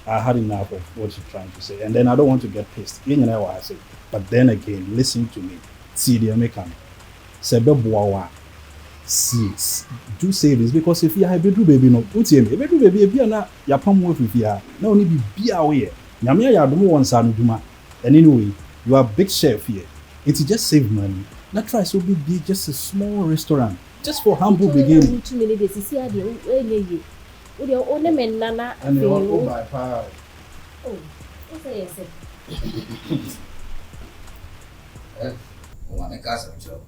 I had enough of what you're trying to say, and then I don't want to get pissed. You know what I say. But then again, listen to me. See the American. See, do say this because if you have a baby, no, what's your baby? Na ya pam with you. No, only be away. Namia ya don't want Sanuduma. And anyway, you are a big chef here. It's just save money. Not try so be just a small restaurant, just for humble beginning. Too many days. See how they only men nana. And you all by power. Oh, what say Oh, Nkansah.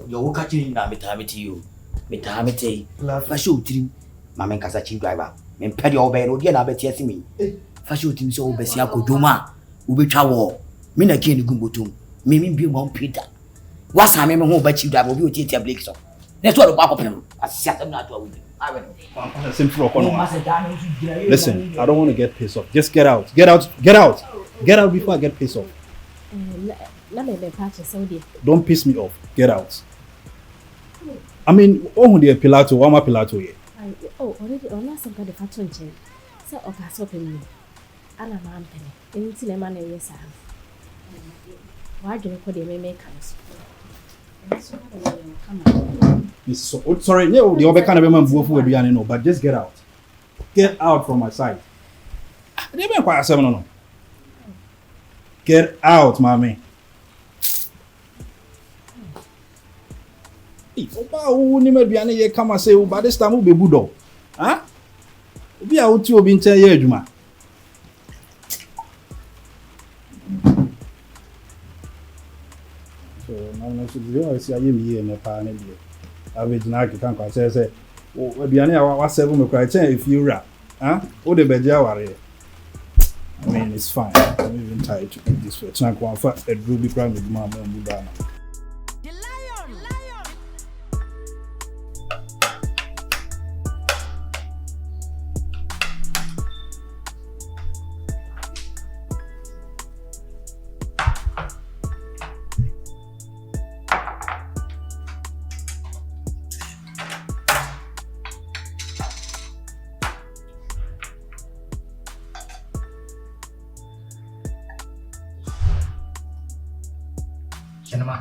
Yo catching na metamity you. Metamity. Fashion team. Mama Nkansah chin driver. Men pedi obey no dia na beti me. Fashion team so obesi akodoma. Ubetwa wo. Me na ken gumbotum. Me bi mo Peter. Wasa me ho ba chi driver obi o tie break so. Na so do ba kopem. Asiatem na to Listen, I don't want to get pissed off. Just get out. Get out. Get out. Get out before I get pissed off. Don't piss me off. Get out. I mean, oh, the Pilato, one more Pilato here. Oh, already on us got the pattern chain. So, of us open me. Anna Mountain. Anything a man, yes, I have. Why do you put the makers? So, sorry, no, the other kind of man both will be no, but just get out. Get out from my side. Get out, mommy. Oba who ni me biane ye kama say o ba this time be budo. Ah? Obi a oti obi nche ye adwuma. So na so dey o si aye mi ye na pa na bi. Ave dina ke kan kwa say o biane a wa serve me kwa chen if you ra. Ah? O de beje aware. I mean, it's fine. I'm even tired to do this for a one for a ruby crime with Mama and Budana.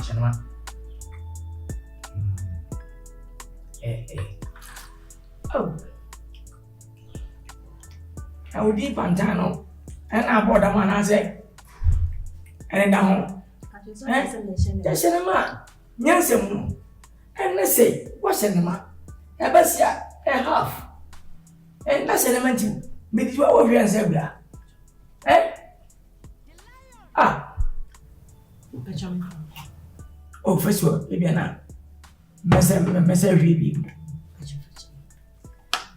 Shanama. Oh. I would deep Pantano. And I bought a man, I say. And down. That's Shanama. Yansam. And let's say, what's Shanama? A basia, a half. And that's an element. Maybe you are over and Zebra. Eh? Ah. Oh, first of all, maybe not. Message baby.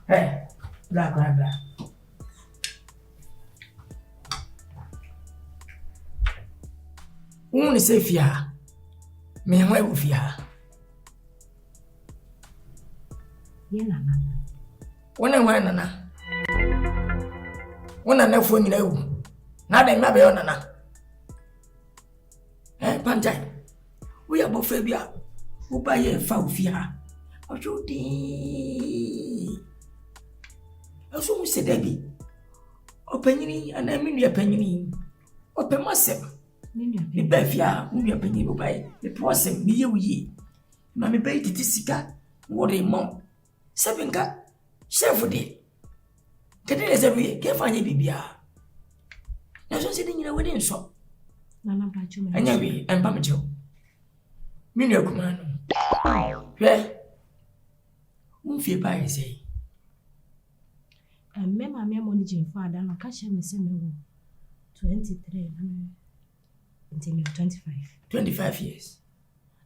Hey, blah. Only say fear. Me and my fear. When I went, Nana. When I never phone you, now they may be on Nana. Eh, Pantai. We are both Fabia. Who buy a foul fear? Or you did. Also, Mr. Debbie. Opening and I mean your penny. Open myself. Me bafia, we are paying you by the person me ye. Mammy paid it is sika, what a mom. 7 cat, chef for day. Can you every care for any bibia? Now, sitting in a wedding shop. Nana Bachu, And Yabi and Pamajo. Minio command. Well, won't feel by say. And me, my money, father, and catch him, 23 until you're 25. 25 years.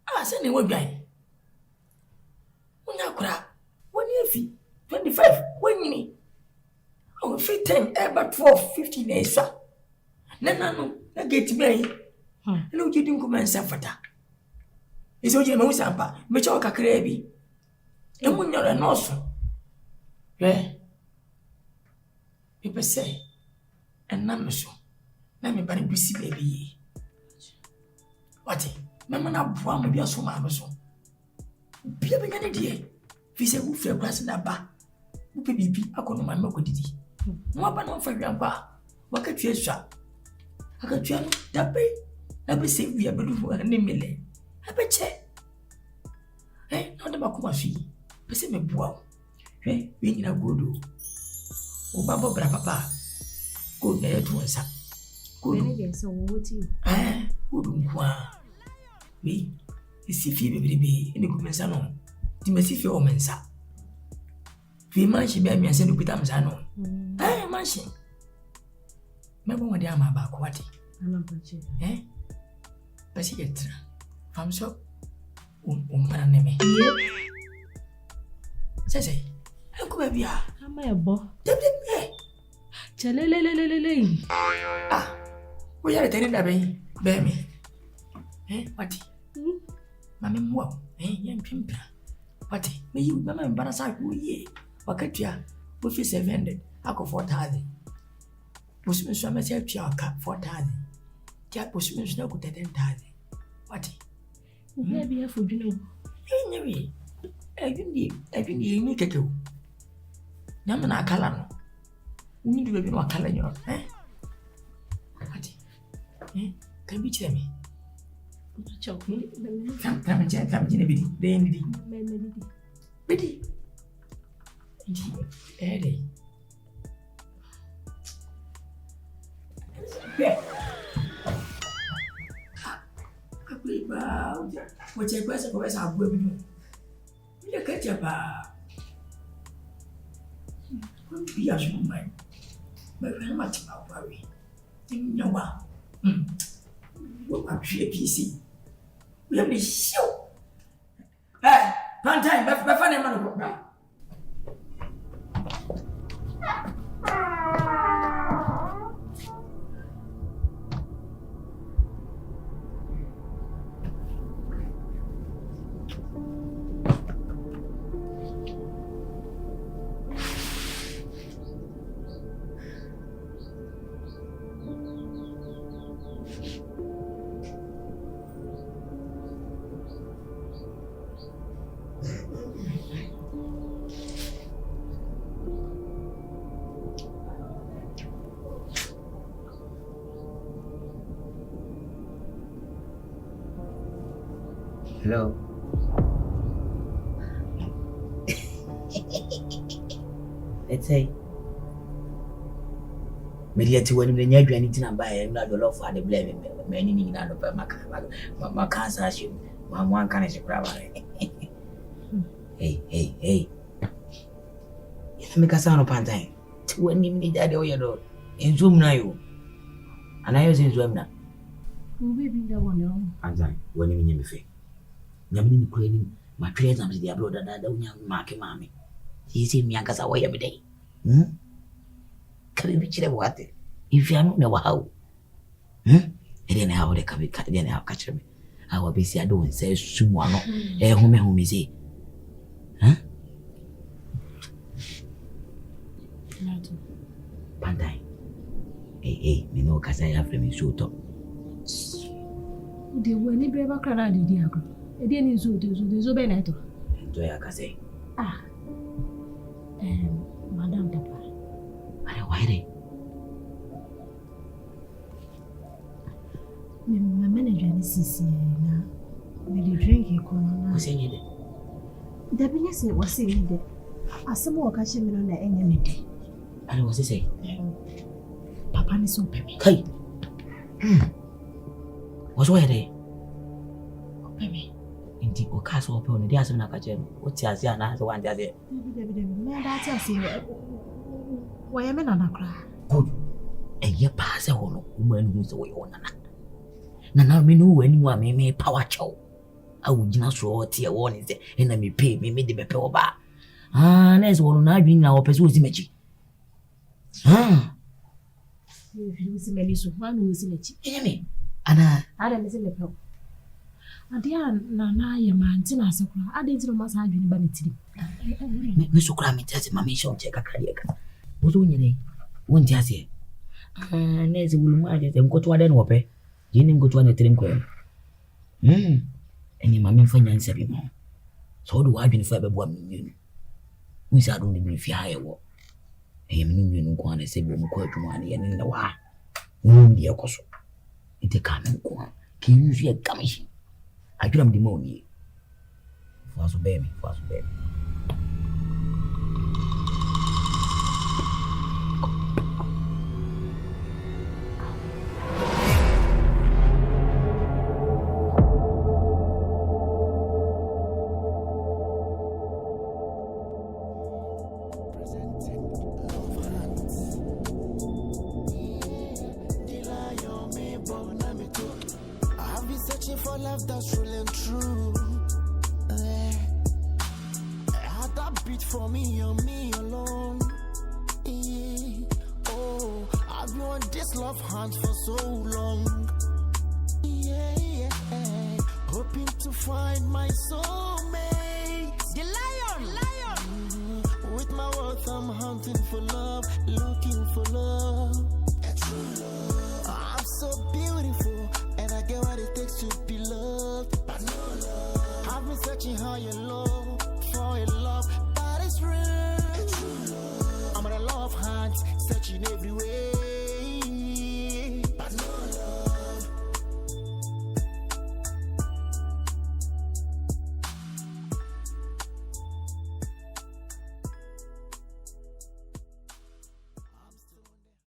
Ah, send it guy. When you cry, when you feel 25, when you need. Oh, 10, about 12, 15 days, sir. No, I get me. No, you didn't come and suffer. It's all your nose, Ampa, which all a crabby. And when you're an awesome. Yeah. People say, and none so. Let me bury busy baby. What? Mamma, now, Bram, be a so mammason. Be a beginning, dear. If you say, who feel grass in that bar, who be I couldn't my milk with it. No, but not for your bar. What could you shop? I could tell that bay. I be safe we are beautiful and nimble. I bet check. Eh, not about my fee. But say me bow. Eh, we in a good. Oh, Baba, Papa. Good there to us. Good, so what you? Eh, good one. We, is if you be in the good salon. The massive your mensa. We mansion by me and send with Amzano. Eh, mansion. Maybe one day I'm about what? Eh? But she gets I'm so name. Say, how could be a boy? Chalele. Ah, we are attending that baby. Eh, what? Mammy, what? Eh, young pimper. What? May you, Mamma, embarrass you, ye. What could you? With his 700, I go 4,000. Bushmen swam as a child cap 4,000. Jack Bushmen no good at 10,000. What? Maybe I for dinner. Anyway, I think you make it. Yamana Calano. We need to be more color, eh? What? Eh? Can you tell me? Choke me. Come and check, come in a bit. Then, Biddy. Eddie. What's your question for us? I'll go with you. You catch your bar. Be as you mind. But very much about worry. You know what? What I'm sure PC. We have this show. Hey, one time, but funny man. Hello. Let's say. Mediati when the new anything and buy and not the love for the blame. Many need not of my cancer. One kind of surprise. Hey. You make a sound upon time. When you need that, you know, in Zoom now. And I was in Zoom now. Who be the one? And then, when you mean me. Yamini cleaning my prayers and the abroad that don't young market mammy. He see me Nkansah away every day. Can we reach the water? If you don't know how, and then how they can be cut, then I'll catch me. I will be see I don't say someone, whom is he? Pandai. Hey, me know because I have me shoot up. The one you ever cried, dear. It didn't use the Beneto. Enjoy a case. Madame Papa. Why? Me Dabiness was saying that. As some more catching me on the enemy. And was he say? Papa is so peppy. Hey. Was where they? Peppy. Indeed, or castle upon the Diaz and Nakajan. What's as young as the one that did? Man, that's a why am I not a cry? Good. A year pass a woman who's away on that. Nana, me know anyone may make power chow. I would not show tear one is the enemy pay me made the bepe bar. Ah, there's one I bring our pursuit image. Ah, you see many so one who is in it. Enemy, and I don't miss a little. And dear Nana, your man, Tina, I didn't know much. I didn't vanity. Miss O'Cram tells my mission check a cardiac. What's on your day? One just here. And there's a woman that go to a den whoppe. You didn't go to a trim coil. And your mammy finance every month. So do I been for 1 million. We said only be fire war. I am no one to say woman quite money and in the war. Won't be a coso. It a common one. Can you see a commission? I do am the money. Fast baby, fast baby. For love that's real and true. Had that beat for me or me alone. Yeah. Oh, I've been on this love hunt for so long. Yeah. Hoping to find my soulmate. The lion. With my worth, I'm hunting for love, looking for love. A true love. I'm so beautiful. I get what it takes to be loved, but no love. I've been searching how you love.